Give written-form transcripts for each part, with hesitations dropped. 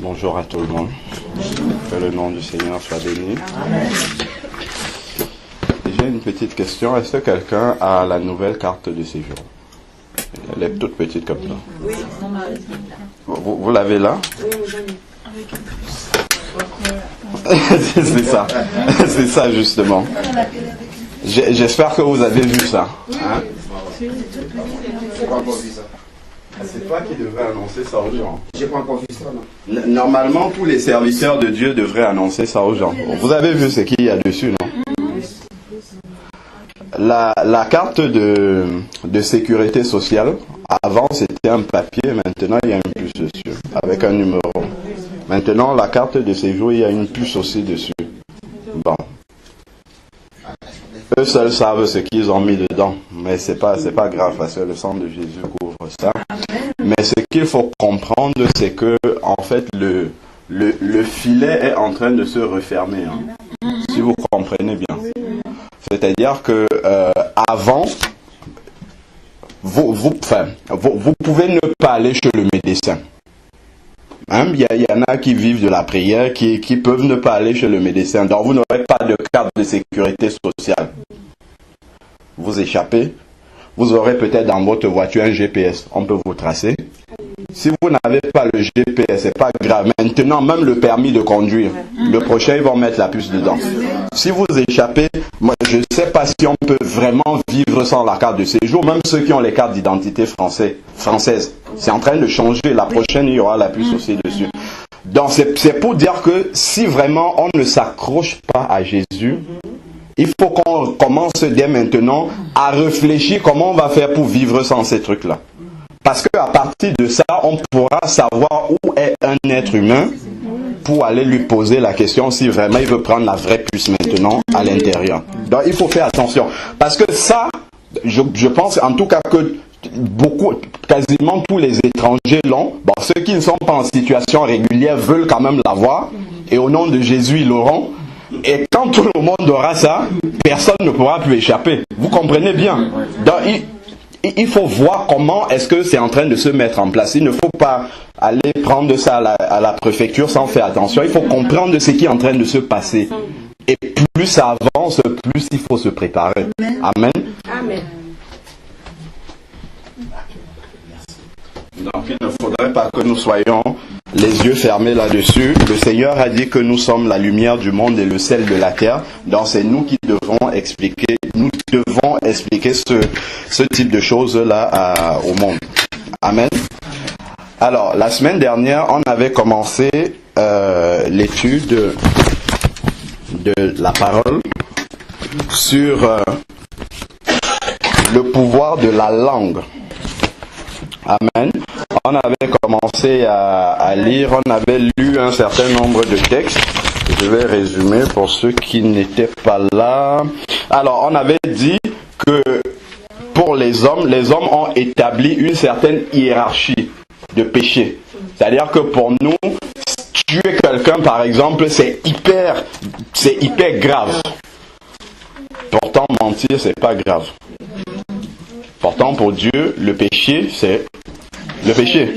Bonjour à tout le monde. Que le nom du Seigneur soit béni. J'ai une petite question. Est-ce que quelqu'un a la nouvelle carte de séjour? Elle est toute petite comme ça. Oui. Vous l'avez là? Oui, C'est ça. C'est ça justement. J'espère que vous avez vu ça. Hein? C'est toi qui devrais annoncer ça aux gens. J'ai pas encore vu ça, non. Normalement, tous les serviteurs de Dieu devraient annoncer ça aux gens. Vous avez vu ce qu'il y a dessus, non? La carte de sécurité sociale, avant c'était un papier, maintenant il y a une puce dessus, avec un numéro. Maintenant, la carte de séjour, il y a une puce aussi dessus. Bon. Eux seuls savent ce qu'ils ont mis dedans, mais c'est pas grave parce que le sang de Jésus couvre ça. Mais ce qu'il faut comprendre, c'est que en fait le filet est en train de se refermer. Hein, si vous comprenez bien. C'est-à-dire que avant, vous pouvez ne pas aller chez le médecin. Hein, il y en a qui vivent de la prière, qui peuvent ne pas aller chez le médecin. Donc vous n'aurez pas de carte de sécurité sociale. Vous échappez. Vous aurez peut-être dans votre voiture un GPS. On peut vous tracer. Si vous n'avez pas le GPS, c'est pas grave. Maintenant, même le permis de conduire, le prochain, ils vont mettre la puce dedans. Si vous échappez, moi, je ne sais pas si on peut vraiment vivre sans la carte de séjour. Même ceux qui ont les cartes d'identité françaises, c'est en train de changer. La prochaine, il y aura la puce aussi dessus. Donc, c'est pour dire que si vraiment on ne s'accroche pas à Jésus, il faut qu'on commence dès maintenant à réfléchir comment on va faire pour vivre sans ces trucs-là. Parce qu'à partir de ça, on pourra savoir où est un être humain pour aller lui poser la question si vraiment il veut prendre la vraie puce maintenant à l'intérieur. Donc il faut faire attention. Parce que ça, je pense en tout cas que quasiment tous les étrangers l'ont. Bon, ceux qui ne sont pas en situation régulière veulent quand même l'avoir. Et au nom de Jésus, ils l'auront. Et quand tout le monde aura ça, personne ne pourra plus échapper. Vous comprenez bien? Donc, il faut voir comment est-ce que c'est en train de se mettre en place. Il ne faut pas aller prendre ça à la préfecture sans faire attention. Il faut comprendre ce qui est en train de se passer. Et plus ça avance, plus il faut se préparer. Amen. Amen. Donc il ne faudrait pas que nous soyons les yeux fermés là-dessus. Le Seigneur a dit que nous sommes la lumière du monde et le sel de la terre. Donc c'est nous qui devons expliquer ce type de choses-là au monde. Amen. Alors, la semaine dernière, on avait commencé l'étude de la parole sur le pouvoir de la langue. Amen. On avait commencé à lire, on avait lu un certain nombre de textes. Je vais résumer pour ceux qui n'étaient pas là. Alors, on avait dit que pour les hommes ont établi une certaine hiérarchie de péché. C'est-à-dire que pour nous, tuer quelqu'un, par exemple, c'est hyper grave. Pourtant, mentir, c'est pas grave. Pourtant, pour Dieu, le péché, c'est le péché.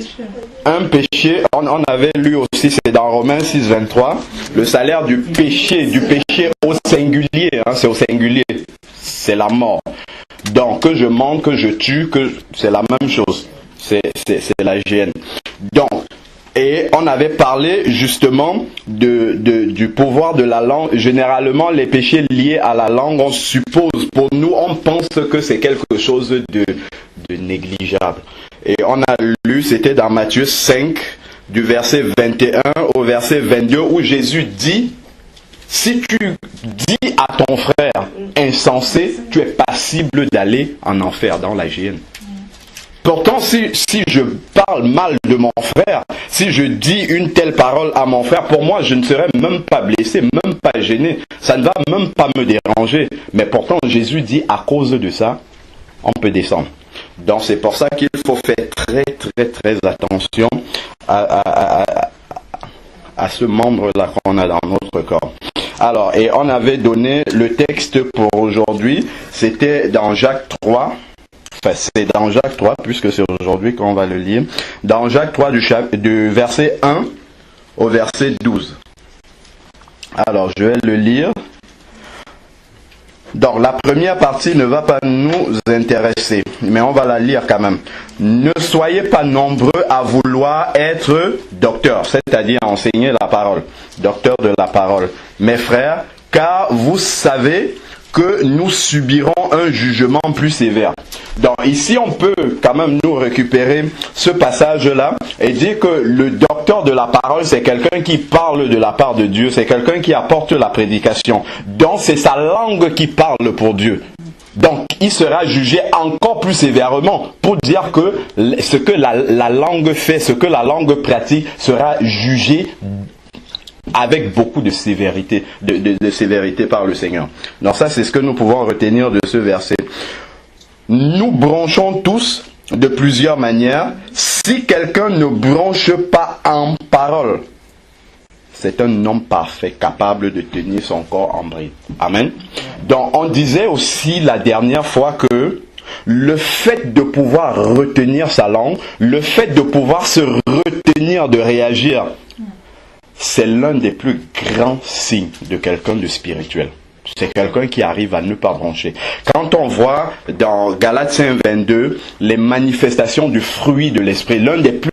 Un péché, on avait lu aussi, c'est dans Romains 6, 23, le salaire du péché au singulier, hein, c'est au singulier, c'est la mort. Donc, que je mente, que je tue, c'est la même chose, c'est la gêne. Donc, et on avait parlé justement du pouvoir de la langue. Généralement, les péchés liés à la langue, on suppose, pour nous, on pense que c'est quelque chose de négligeable. Et on a lu, c'était dans Matthieu 5, du verset 21 au verset 22, où Jésus dit, si tu dis à ton frère insensé, tu es passible d'aller en enfer, dans la géhenne. Pourtant, si je parle mal de mon frère, si je dis une telle parole à mon frère, pour moi, je ne serais même pas blessé, même pas gêné. Ça ne va même pas me déranger. Mais pourtant, Jésus dit, à cause de ça, on peut descendre. Donc, c'est pour ça qu'il faut faire très, très, très attention à ce membre-là qu'on a dans notre corps. Alors, et on avait donné le texte pour aujourd'hui. C'était dans Jacques 3. Enfin, c'est dans Jacques 3, puisque c'est aujourd'hui qu'on va le lire. Dans Jacques 3, du verset 1 au verset 12. Alors, je vais le lire. Donc, la première partie ne va pas nous intéresser, mais on va la lire quand même. Ne soyez pas nombreux à vouloir être docteurs, c'est-à-dire enseigner la parole, docteurs de la parole, mes frères, car vous savez que nous subirons un jugement plus sévère. Donc ici, on peut quand même nous récupérer ce passage-là et dire que le docteur de la parole, c'est quelqu'un qui parle de la part de Dieu, c'est quelqu'un qui apporte la prédication. Donc c'est sa langue qui parle pour Dieu. Donc il sera jugé encore plus sévèrement pour dire que ce que la langue fait, ce que la langue pratique sera jugé avec beaucoup de sévérité, de sévérité par le Seigneur. Donc ça, c'est ce que nous pouvons retenir de ce verset. Nous bronchons tous de plusieurs manières. Si quelqu'un ne bronche pas en parole, c'est un homme parfait, capable de tenir son corps en bride. Amen. Donc on disait aussi la dernière fois que le fait de pouvoir retenir sa langue, le fait de pouvoir se retenir de réagir, c'est l'un des plus grands signes de quelqu'un de spirituel. C'est quelqu'un qui arrive à ne pas broncher. Quand on voit dans Galates 5:22 les manifestations du fruit de l'esprit, l'un des plus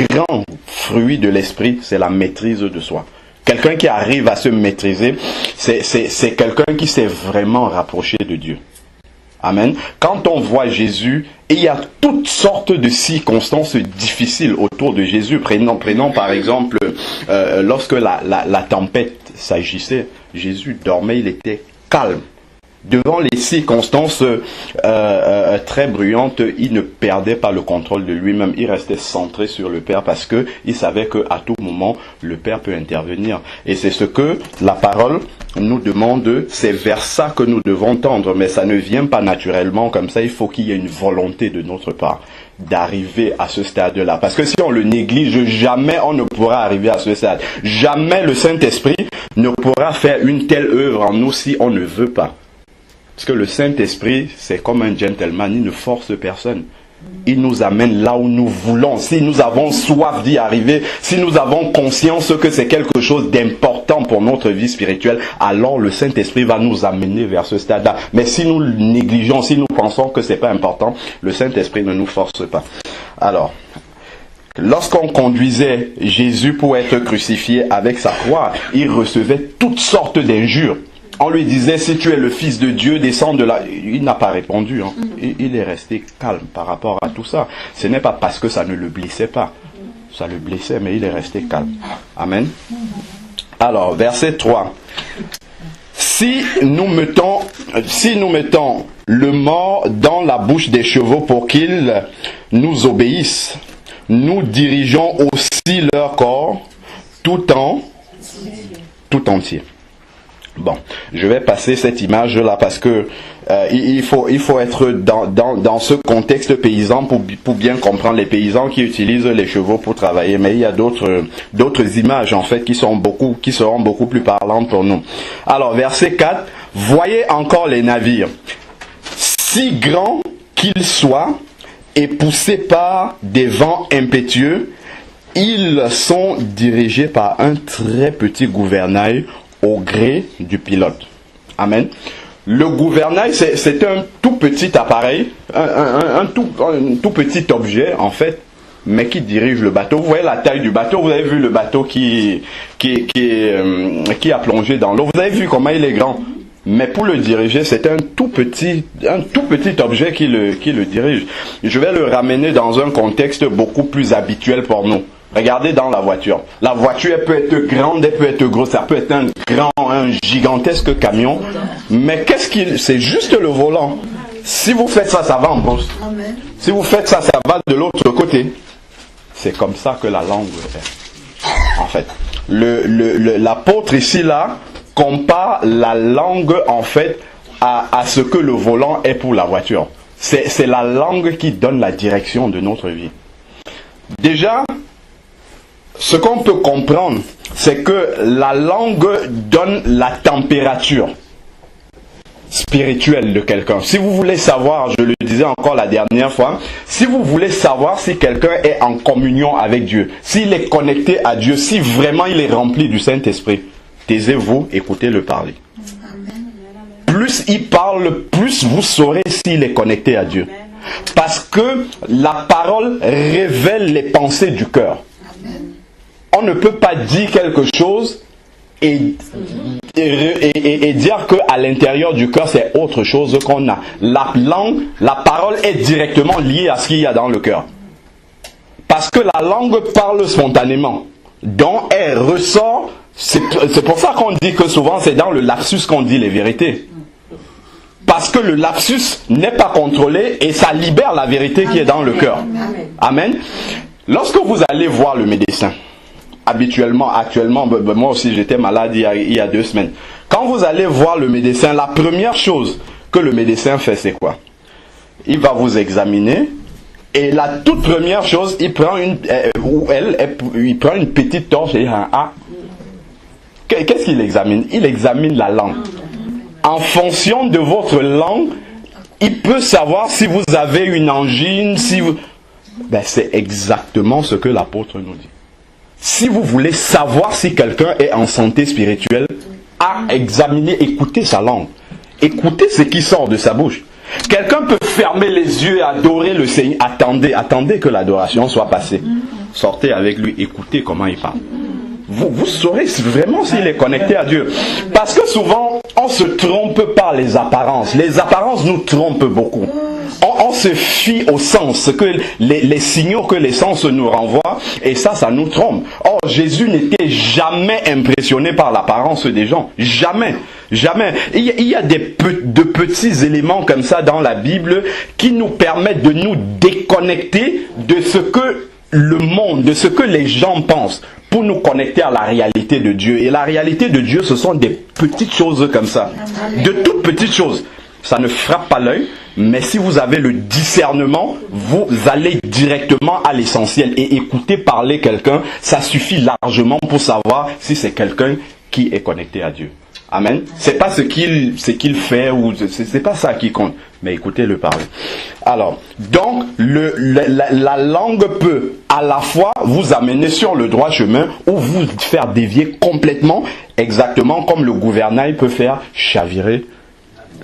grands fruits de l'esprit, c'est la maîtrise de soi. Quelqu'un qui arrive à se maîtriser, c'est quelqu'un qui s'est vraiment rapproché de Dieu. Amen. Quand on voit Jésus, et il y a toutes sortes de circonstances difficiles autour de Jésus. Prenons par exemple, lorsque la tempête s'agissait, Jésus dormait, il était calme. Devant les circonstances très bruyantes, il ne perdait pas le contrôle de lui-même. Il restait centré sur le Père parce que il savait qu'à tout moment, le Père peut intervenir. Et c'est ce que la parole nous demande, c'est vers ça que nous devons tendre. Mais ça ne vient pas naturellement comme ça. Il faut qu'il y ait une volonté de notre part d'arriver à ce stade-là. Parce que si on le néglige, jamais on ne pourra arriver à ce stade. Jamais le Saint-Esprit ne pourra faire une telle œuvre en nous si on ne veut pas. Parce que le Saint-Esprit, c'est comme un gentleman, il ne force personne. Il nous amène là où nous voulons. Si nous avons soif d'y arriver, si nous avons conscience que c'est quelque chose d'important pour notre vie spirituelle, alors le Saint-Esprit va nous amener vers ce stade-là. Mais si nous négligeons, si nous pensons que c'est pas important, le Saint-Esprit ne nous force pas. Alors, lorsqu'on conduisait Jésus pour être crucifié avec sa croix, il recevait toutes sortes d'injures. On lui disait, si tu es le Fils de Dieu, descends de là. Il n'a pas répondu. Hein. Il est resté calme par rapport à tout ça. Ce n'est pas parce que ça ne le blessait pas. Ça le blessait, mais il est resté calme. Amen. Alors, verset 3. Si nous mettons le mort dans la bouche des chevaux pour qu'ils nous obéissent, nous dirigeons aussi leur corps tout entier. Bon, je vais passer cette image-là parce que il faut être dans ce contexte paysan pour bien comprendre les paysans qui utilisent les chevaux pour travailler. Mais il y a d'autres images en fait qui seront beaucoup plus parlantes pour nous. Alors, verset 4, voyez encore les navires, si grands qu'ils soient et poussés par des vents impétueux, ils sont dirigés par un très petit gouvernail au gré du pilote. Amen. Le gouvernail, c'est un tout petit appareil, un tout petit objet, en fait, mais qui dirige le bateau. Vous voyez la taille du bateau, vous avez vu le bateau qui a plongé dans l'eau. Vous avez vu comment il est grand. Mais pour le diriger, c'est un tout petit objet qui le dirige. Je vais le ramener dans un contexte beaucoup plus habituel pour nous. Regardez dans la voiture. La voiture, elle peut être grande, elle peut être grosse, ça peut être un gigantesque camion. Mais c'est juste le volant. Si vous faites ça, ça va en brousse. Si vous faites ça, ça va de l'autre côté. C'est comme ça que la langue est. En fait, l'apôtre ici, là, compare la langue, en fait, à ce que le volant est pour la voiture. C'est la langue qui donne la direction de notre vie. Déjà, ce qu'on peut comprendre, c'est que la langue donne la température. spirituel de quelqu'un, si vous voulez savoir, je le disais encore la dernière fois, si vous voulez savoir si quelqu'un est en communion avec Dieu, s'il est connecté à Dieu, si vraiment il est rempli du Saint-Esprit, taisez-vous, écoutez-le parler. Plus il parle, plus vous saurez s'il est connecté à Dieu. Parce que la parole révèle les pensées du cœur. On ne peut pas dire quelque chose et dire qu'à l'intérieur du cœur c'est autre chose qu'on a. La langue, la parole est directement liée à ce qu'il y a dans le cœur. Parce que la langue parle spontanément. Donc elle ressort. C'est pour ça qu'on dit que souvent c'est dans le lapsus qu'on dit les vérités. Parce que le lapsus n'est pas contrôlé et ça libère la vérité qui est dans le cœur. Amen. Lorsque vous allez voir le médecin, actuellement, moi aussi j'étais malade il y a 2 semaines. Quand vous allez voir le médecin, la première chose que le médecin fait, c'est quoi? Il va vous examiner et la toute première chose, il prend une petite torche et qu'est-ce qu'il examine? Il examine la langue. En fonction de votre langue, il peut savoir si vous avez une angine, c'est exactement ce que l'apôtre nous dit. Si vous voulez savoir si quelqu'un est en santé spirituelle, à examiner, écoutez sa langue. Écoutez ce qui sort de sa bouche. Quelqu'un peut fermer les yeux et adorer le Seigneur. Attendez que l'adoration soit passée. Sortez avec lui, écoutez comment il parle. Vous saurez vraiment s'il est connecté à Dieu. Parce que souvent, on se trompe par les apparences. Les apparences nous trompent beaucoup. On se fie au sens, que les signaux que les sens nous renvoient, et ça nous trompe. Or, Jésus n'était jamais impressionné par l'apparence des gens. Jamais. Jamais. Il y a de petits éléments comme ça dans la Bible qui nous permettent de nous déconnecter de ce que le monde, de ce que les gens pensent, pour nous connecter à la réalité de Dieu. Et la réalité de Dieu, ce sont des petites choses comme ça. De toutes petites choses. Ça ne frappe pas l'œil, mais si vous avez le discernement, vous allez directement à l'essentiel. Et écouter parler quelqu'un, ça suffit largement pour savoir si c'est quelqu'un qui est connecté à Dieu. Amen. C'est pas ce qu'il fait, ou c'est pas ça qui compte. Mais écoutez-le parler. Alors, donc, la langue peut à la fois vous amener sur le droit chemin ou vous faire dévier complètement, exactement comme le gouvernail peut faire chavirer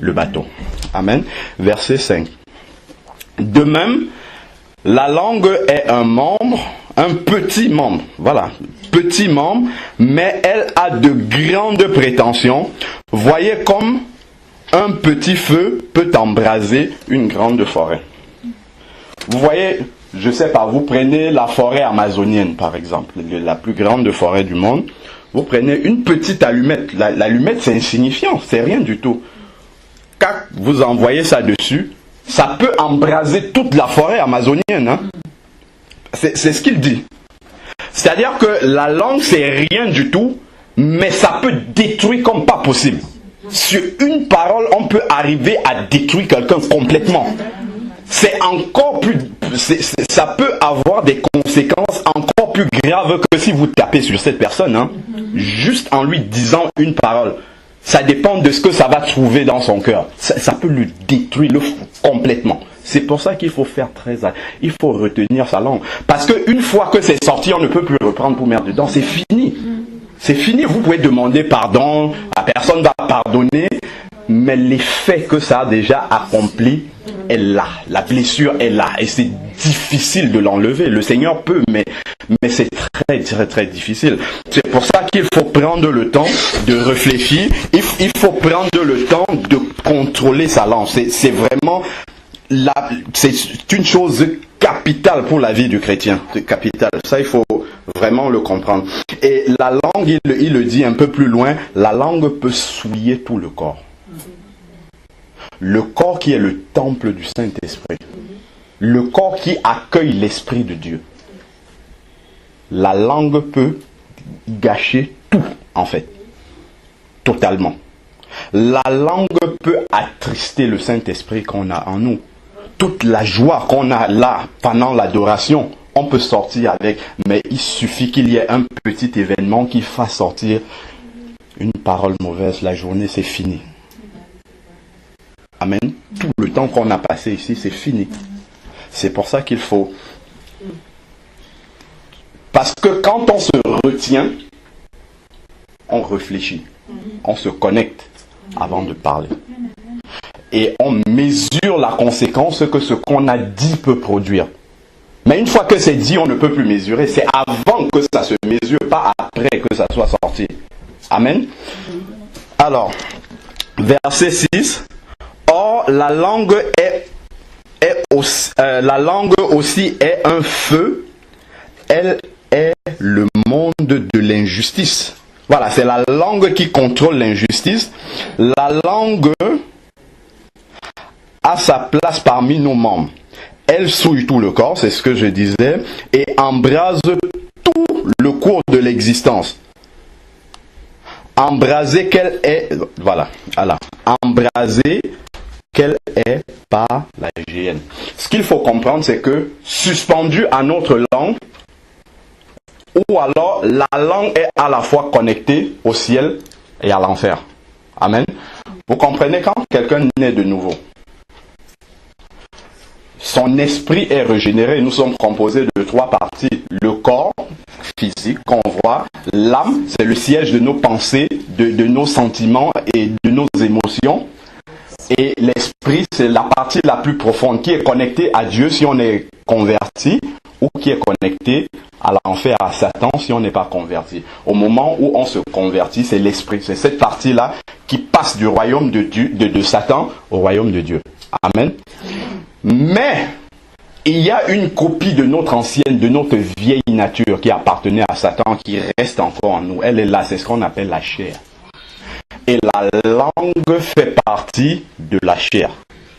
le bateau. Amen. Verset 5. De même, la langue est un membre, un petit membre. Voilà. Petit membre, mais elle a de grandes prétentions. Voyez comme un petit feu peut embraser une grande forêt. Vous voyez, je sais pas, vous prenez la forêt amazonienne par exemple, la plus grande forêt du monde. Vous prenez une petite allumette. L'allumette c'est insignifiant, c'est rien du tout. Quand vous envoyez ça dessus, ça peut embraser toute la forêt amazonienne. Hein? C'est ce qu'il dit. C'est-à-dire que la langue, c'est rien du tout, mais ça peut détruire comme pas possible. Sur une parole, on peut arriver à détruire quelqu'un complètement. C'est encore plus... ça peut avoir des conséquences encore plus graves que si vous tapez sur cette personne. Hein, juste en lui disant une parole. Ça dépend de ce que ça va trouver dans son cœur. Ça peut le détruire complètement. C'est pour ça qu'il faut faire très attention. Il faut retenir sa langue. Parce qu'une fois que c'est sorti, on ne peut plus reprendre pour mettre dedans. C'est fini. C'est fini. Vous pouvez demander pardon. La personne va pardonner. Mais l'effet que ça a déjà accompli est là. La blessure est là. Et c'est difficile de l'enlever. Le Seigneur peut, mais c'est très, très, très difficile. C'est pour ça qu'il faut prendre le temps de réfléchir. Il faut prendre le temps de contrôler sa langue. C'est vraiment... c'est une chose capitale pour la vie du chrétien. Capitale. Ça, il faut vraiment le comprendre. Et la langue, il le dit un peu plus loin, la langue peut souiller tout le corps. Le corps qui est le temple du Saint-Esprit. Le corps qui accueille l'Esprit de Dieu. La langue peut gâcher tout, en fait. Totalement. La langue peut attrister le Saint-Esprit qu'on a en nous. Toute la joie qu'on a là pendant l'adoration, on peut sortir avec, mais il suffit qu'il y ait un petit événement qui fasse sortir une parole mauvaise. La journée, c'est fini. Amen. Tout le temps qu'on a passé ici, c'est fini. C'est pour ça qu'il faut. Parce que quand on se retient, on réfléchit, on se connecte avant de parler. Et on mesure la conséquence que ce qu'on a dit peut produire. Mais une fois que c'est dit, on ne peut plus mesurer. C'est avant que ça se mesure, pas après que ça soit sorti. Amen. Alors, verset 6. Or, la langue aussi est un feu. Elle est le monde de l'injustice. Voilà, c'est la langue qui contrôle l'injustice. La langue a sa place parmi nos membres. Elle souille tout le corps, c'est ce que je disais, et embrase tout le cours de l'existence. Embrasée qu'elle est, voilà, embrasée qu'elle est par la GN. Ce qu'il faut comprendre, c'est que suspendu à notre langue, ou alors la langue est à la fois connectée au ciel et à l'enfer. Amen. Vous comprenez, quand quelqu'un naît de nouveau, son esprit est régénéré. Nous sommes composés de 3 parties. Le corps physique qu'on voit, l'âme, c'est le siège de nos pensées, de nos sentiments et de nos émotions. Et l'esprit, c'est la partie la plus profonde qui est connectée à Dieu si on est converti, ou qui est connecté à l'enfer, à Satan si on n'est pas converti. Au moment où on se convertit, c'est l'esprit. C'est cette partie-là qui passe du royaume de Dieu, de Satan au royaume de Dieu. Amen. Mais il y a une copie de notre ancienne, de notre vieille nature qui appartenait à Satan, qui reste encore en nous. Elle est là, c'est ce qu'on appelle la chair. Et la langue fait partie de la chair.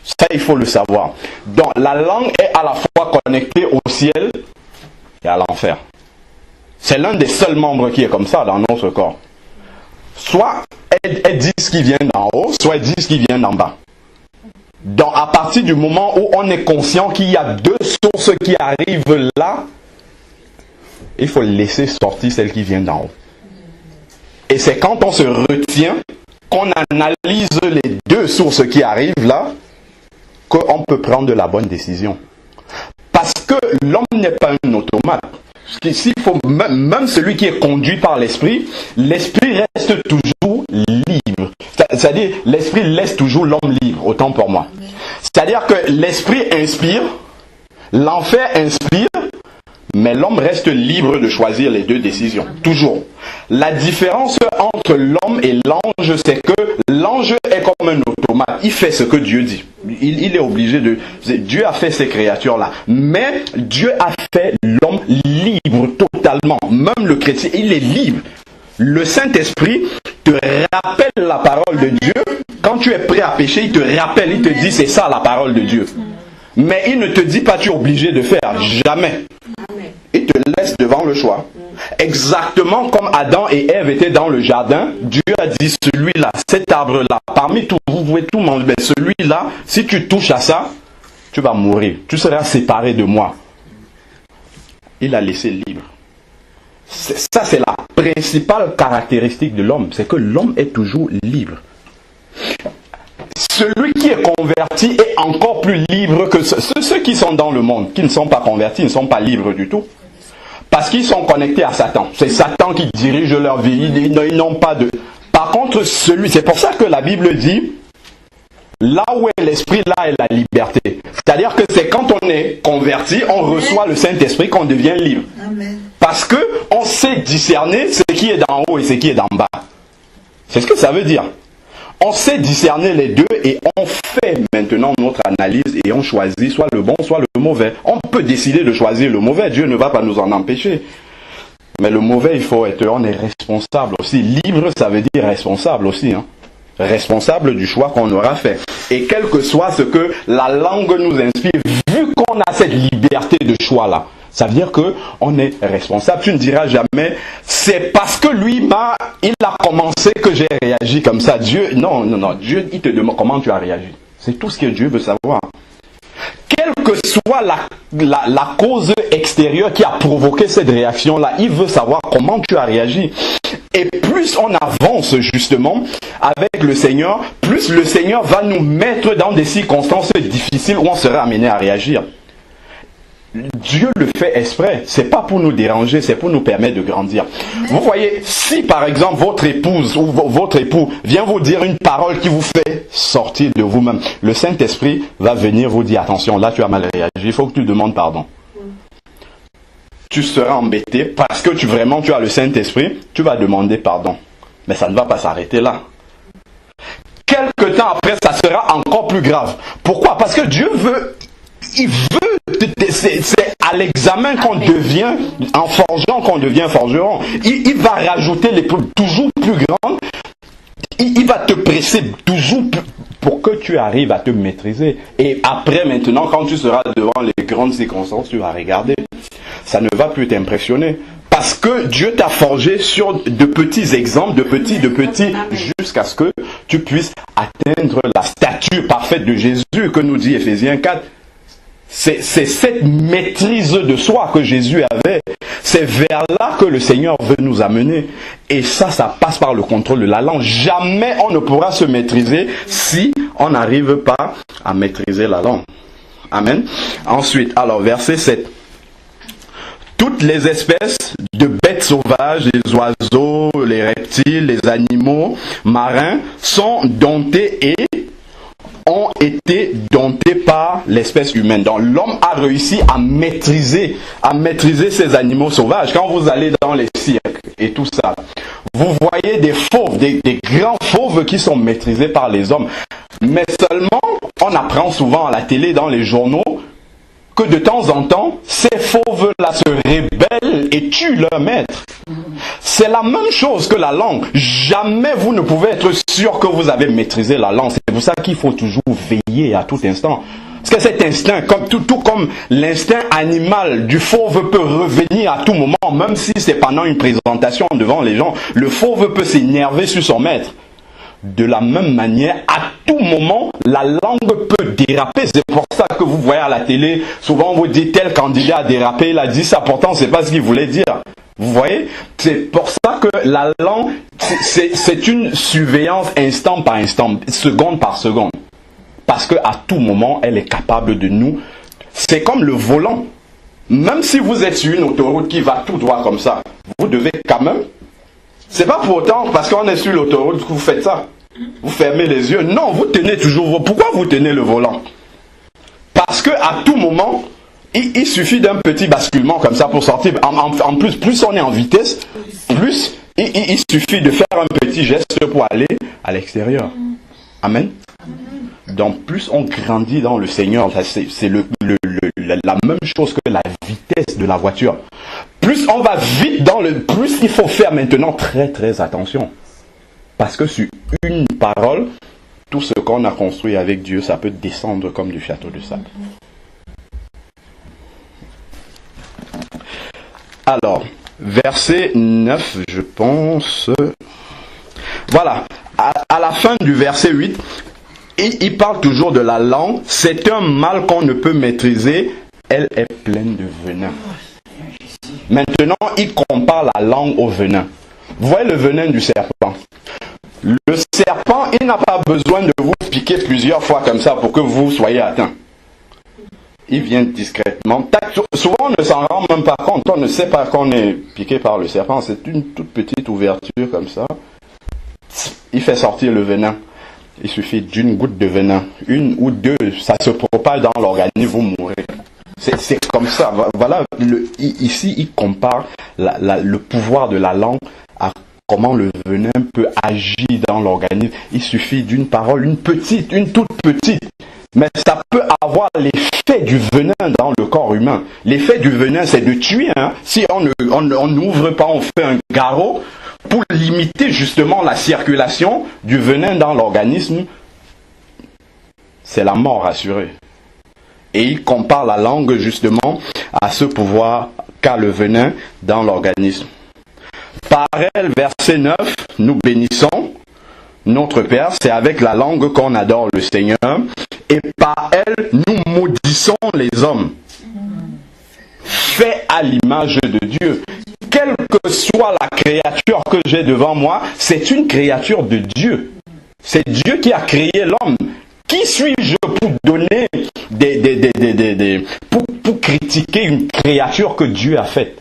Ça, il faut le savoir. Donc, la langue est à la fois connectée au ciel et à l'enfer. C'est l'un des seuls membres qui est comme ça dans notre corps. Soit elle dit ce qui vient d'en haut, soit elle dit ce qui vient d'en bas. Donc, à partir du moment où on est conscient qu'il y a 2 sources qui arrivent là, il faut laisser sortir celle qui vient d'en haut. Et c'est quand on se retient, qu'on analyse les 2 sources qui arrivent là, qu'on peut prendre la bonne décision. Parce que l'homme n'est pas un automate. S'il faut, même celui qui est conduit par l'esprit, l'esprit reste toujours libre. C'est-à-dire, l'esprit laisse toujours l'homme libre, autant pour moi. C'est-à-dire que l'esprit inspire, l'enfer inspire, mais l'homme reste libre de choisir les 2 décisions, toujours. La différence entre l'homme et l'ange, c'est que l'ange est comme un automate. Il fait ce que Dieu dit. Il est obligé de... Dieu a fait ces créatures-là. Mais Dieu a fait l'homme libre totalement. Même le chrétien, il est libre. Le Saint-Esprit te rappelle la parole de Dieu. Quand tu es prêt à pécher, il te rappelle, il te dit c'est ça la parole de Dieu. Mais il ne te dit pas tu es obligé de faire. Jamais. Il te laisse devant le choix. Exactement comme Adam et Ève étaient dans le jardin, Dieu a dit celui-là, cet arbre-là, parmi tout, vous pouvez tout manger, mais celui-là, si tu touches à ça, tu vas mourir, tu seras séparé de moi. Il a laissé libre. Ça, c'est la principale caractéristique de l'homme, c'est que l'homme est toujours libre. Celui qui est converti est encore plus libre que ceux qui sont dans le monde, qui ne sont pas convertis, ne sont pas libres du tout. Parce qu'ils sont connectés à Satan. C'est Satan qui dirige leur vie. Ils n'ont pas de... Par contre, c'est pour ça que la Bible dit, là où est l'esprit, là est la liberté. C'est-à-dire que c'est quand on est converti, on reçoit le Saint-Esprit qu'on devient libre. Amen. Parce que on sait discerner ce qui est d'en haut et ce qui est d'en bas. C'est ce que ça veut dire. On sait discerner les 2 et on fait maintenant notre analyse et on choisit soit le bon, soit le mauvais. On peut décider de choisir le mauvais, Dieu ne va pas nous en empêcher. Mais le mauvais, on est responsable aussi. Libre, ça veut dire responsable aussi. Responsable du choix qu'on aura fait. Et quel que soit ce que la langue nous inspire, vu qu'on a cette liberté de choix-là, ça veut dire qu'on est responsable. Tu ne diras jamais, c'est parce que lui il a commencé que j'ai réagi comme ça. Dieu, non, Dieu, il te demande comment tu as réagi. C'est tout ce que Dieu veut savoir. Quelle que soit la cause extérieure qui a provoqué cette réaction-là, il veut savoir comment tu as réagi. Et plus on avance justement avec le Seigneur, plus le Seigneur va nous mettre dans des circonstances difficiles où on sera amené à réagir. Dieu le fait exprès, c'est pas pour nous déranger, c'est pour nous permettre de grandir. Vous voyez, si par exemple votre épouse ou votre époux vient vous dire une parole qui vous fait sortir de vous-même, le Saint-Esprit va venir vous dire, attention, là tu as mal réagi, il faut que tu demandes pardon. Tu seras embêté parce que tu as le Saint-Esprit, tu vas demander pardon. Mais ça ne va pas s'arrêter là. Quelque temps après, ça sera encore plus grave. Pourquoi? Parce que Dieu veut, c'est à l'examen qu'on devient, en forgeant qu'on devient forgeron. Il va rajouter les preuves toujours plus grandes. Il va te presser toujours plus pour que tu arrives à te maîtriser. Et après, maintenant, quand tu seras devant les grandes circonstances, tu vas regarder. Ça ne va plus t'impressionner. Parce que Dieu t'a forgé sur de petits exemples, de petits, jusqu'à ce que tu puisses atteindre la stature parfaite de Jésus que nous dit Éphésiens 4. C'est cette maîtrise de soi que Jésus avait. C'est vers là que le Seigneur veut nous amener. Et ça passe par le contrôle de la langue. Jamais on ne pourra se maîtriser si on n'arrive pas à maîtriser la langue. Amen. Ensuite, alors verset 7. Toutes les espèces de bêtes sauvages, les oiseaux, les reptiles, les animaux marins sont domptés et ont été domptés par l'espèce humaine. Donc l'homme a réussi à maîtriser ces animaux sauvages. Quand vous allez dans les cirques et tout ça, vous voyez des fauves, des grands fauves qui sont maîtrisés par les hommes. Mais seulement, on apprend souvent à la télé, dans les journaux, que de temps en temps, ces fauves-là se rebellent et tuent leur maître. C'est la même chose que la langue. Jamais vous ne pouvez être sûr que vous avez maîtrisé la langue. C'est pour ça qu'il faut toujours veiller à tout instant. Parce que cet instinct, tout comme l'instinct animal du fauve peut revenir à tout moment, même si c'est pendant une présentation devant les gens, le fauve peut s'énerver sur son maître. De la même manière, à tout moment, la langue peut déraper. C'est pour ça que vous voyez à la télé, souvent on vous dit tel candidat a dérapé, il a dit ça, pourtant c'est pas ce qu'il voulait dire. Vous voyez? C'est pour ça que la langue, c'est une surveillance instant par instant, seconde par seconde. Parce qu'à tout moment, elle est capable de nous... C'est comme le volant. Même si vous êtes sur une autoroute qui va tout droit comme ça, vous devez quand même... C'est pas pour autant, parce qu'on est sur l'autoroute, que vous faites ça. Vous fermez les yeux. Non, vous tenez toujours... Pourquoi vous tenez le volant? Parce qu'à tout moment... Il suffit d'un petit basculement comme ça pour sortir. En plus on est en vitesse, plus il suffit de faire un petit geste pour aller à l'extérieur. Amen. Donc plus on grandit dans le Seigneur, c'est la même chose que la vitesse de la voiture. Plus on va vite plus il faut faire maintenant très très attention. Parce que sur une parole, tout ce qu'on a construit avec Dieu, ça peut descendre comme du château de sable. Alors, verset 9, je pense. Voilà, à la fin du verset 8, il parle toujours de la langue. C'est un mal qu'on ne peut maîtriser. Elle est pleine de venin. Maintenant, il compare la langue au venin. Vous voyez le venin du serpent. Le serpent, il n'a pas besoin de vous piquer plusieurs fois comme ça pour que vous soyez atteint. Il vient discrètement. Souvent, on ne s'en rend même pas compte. On ne sait pas qu'on est piqué par le serpent. C'est une toute petite ouverture comme ça. Il fait sortir le venin. Il suffit d'une goutte de venin. Une ou deux, ça se propage dans l'organisme, vous mourrez. C'est comme ça. Voilà. Ici, il compare le pouvoir de la langue à comment le venin peut agir dans l'organisme. Il suffit d'une parole, une toute petite. Mais ça peut avoir l'effet du venin dans le corps humain. L'effet du venin, c'est de tuer. Si on n'ouvre pas, on fait un garrot pour limiter justement la circulation du venin dans l'organisme. C'est la mort assurée. Et il compare la langue justement à ce pouvoir qu'a le venin dans l'organisme. Par elle, verset 9, nous bénissons notre Père. C'est avec la langue qu'on adore le Seigneur. Et par elle, nous maudissons les hommes. Faits à l'image de Dieu. quelle que soit la créature que j'ai devant moi, c'est une créature de Dieu. C'est Dieu qui a créé l'homme. Qui suis-je pour donner pour critiquer une créature que Dieu a faite?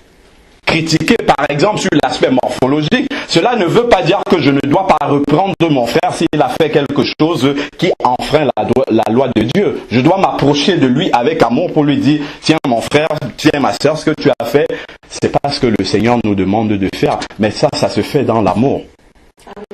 Critiquer par exemple sur l'aspect morphologique, cela ne veut pas dire que je ne dois pas reprendre mon frère s'il a fait quelque chose qui enfreint la loi de Dieu. Je dois m'approcher de lui avec amour pour lui dire, tiens mon frère, tiens ma soeur, ce que tu as fait, c'est pas ce que le Seigneur nous demande de faire, mais ça se fait dans l'amour.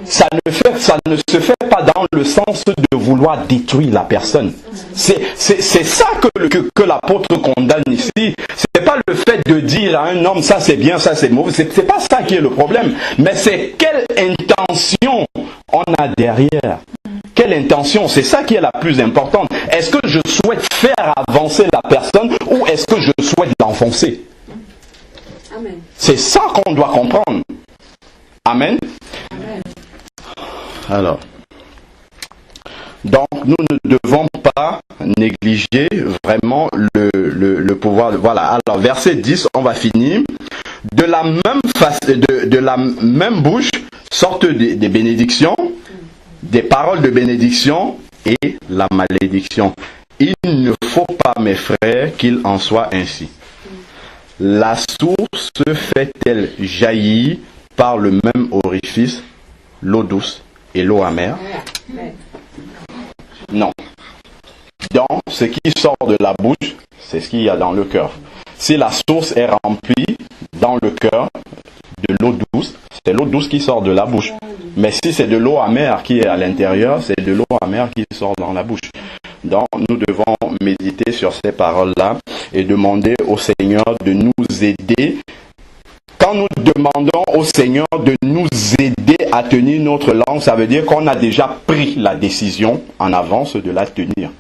Ça ne se fait pas dans le sens de vouloir détruire la personne. C'est ça que l'apôtre condamne ici. C'est pas le fait de dire à un homme ça c'est bien, ça c'est mauvais. C'est pas ça qui est le problème. Mais c'est quelle intention on a derrière. Quelle intention? C'est ça qui est la plus importante. Est-ce que je souhaite faire avancer la personne ou est-ce que je souhaite l'enfoncer? Amen. C'est ça qu'on doit comprendre. Amen. Alors, donc nous ne devons pas négliger vraiment le pouvoir. Voilà, alors verset 10, on va finir. De la même bouche sortent des bénédictions, des paroles de bénédiction et la malédiction. Il ne faut pas, mes frères, qu'il en soit ainsi. La source fait-elle jaillir par le même orifice l'eau douce et l'eau amère? Non. Donc, ce qui sort de la bouche, c'est ce qu'il y a dans le cœur. Si la source est remplie dans le cœur de l'eau douce, c'est l'eau douce qui sort de la bouche. Mais si c'est de l'eau amère qui est à l'intérieur, c'est de l'eau amère qui sort dans la bouche. Donc, nous devons méditer sur ces paroles-là et demander au Seigneur de nous aider. Quand nous demandons au Seigneur de nous aider à tenir notre langue, ça veut dire qu'on a déjà pris la décision en avance de la tenir.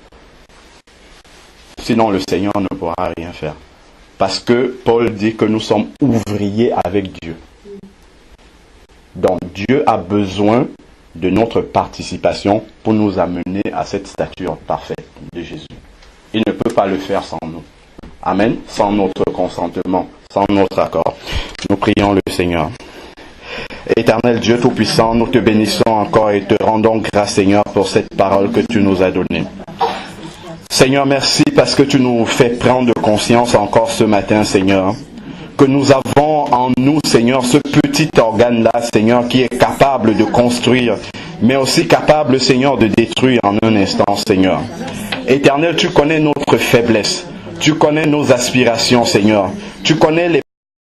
Sinon, le Seigneur ne pourra rien faire. Parce que Paul dit que nous sommes ouvriers avec Dieu. Donc, Dieu a besoin de notre participation pour nous amener à cette stature parfaite de Jésus. Il ne peut pas le faire sans nous. Amen. Sans notre consentement, sans notre accord. Nous prions le Seigneur. Éternel Dieu Tout-Puissant, nous te bénissons encore et te rendons grâce, Seigneur, pour cette parole que tu nous as donnée. Seigneur, merci parce que tu nous fais prendre conscience encore ce matin, Seigneur, que nous avons en nous, Seigneur, ce petit organe-là, Seigneur, qui est capable de construire, mais aussi capable, Seigneur, de détruire en un instant, Seigneur. Éternel, tu connais notre faiblesse. Tu connais nos aspirations, Seigneur. Tu connais les